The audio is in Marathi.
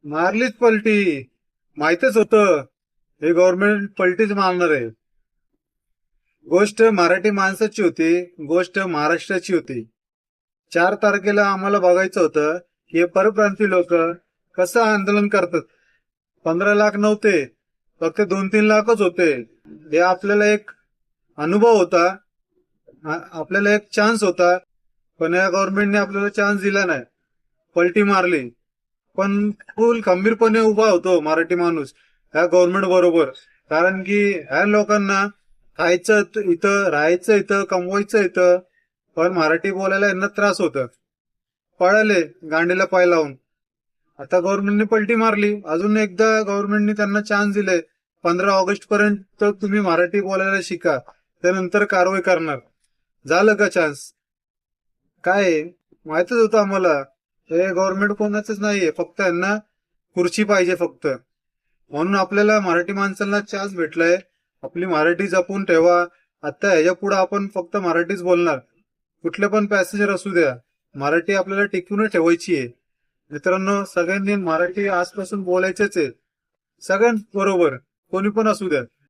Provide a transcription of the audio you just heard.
मारलीच पलटी. माहितच होतं हे गव्हर्नमेंट पलटीच मारणार आहे. गोष्ट मराठी माणसाची होती, गोष्ट महाराष्ट्राची होती. 4 तारखेला आम्हाला बघायचं होतं की हे परप्रांती लोक कसं आंदोलन करतात. 15 लाख नव्हते, फक्त 2-3 लाखच होते. हे आपल्याला एक अनुभव होता, आपल्याला एक चान्स होता. पण या गव्हर्नमेंटने आपल्याला चान्स दिला नाही, पलटी मारली. पण फुल खंबीरपणे उभा होतो मराठी माणूस ह्या गव्हर्नमेंट बरोबर. कारण की ह्या लोकांना खायचं इथं, राहायचं इथं, कमवायचं इथं, पण मराठी बोलायला यांना त्रास होत. पळाले गांडीला पाय लावून. आता गव्हर्नमेंटने पलटी मारली. अजून एकदा गव्हर्नमेंटने त्यांना चान्स दिले, 15 ऑगस्ट पर्यंत तुम्ही मराठी बोलायला शिका, त्यानंतर कारवाई करणार. झालं का चान्स? काय आहे? माहितच होतं आम्हाला हे गव्हर्नमेंट कोणाचंच नाहीये, फक्त यांना खुर्ची पाहिजे फक्त. म्हणून आपल्याला मराठी माणसांना चान्स भेटलाय. आपली मराठी जपून ठेवा. आता ह्याच्या पुढे आपण फक्त मराठीच बोलणार. कुठले पण पॅसेंजर असू द्या, मराठी आपल्याला टिकवून ठेवायची आहे. मित्रांनो, सगळ्यांनी मराठी आजपासून बोलायचेच आहे, सगळ्यांबरोबर, कोणी पण असू द्या.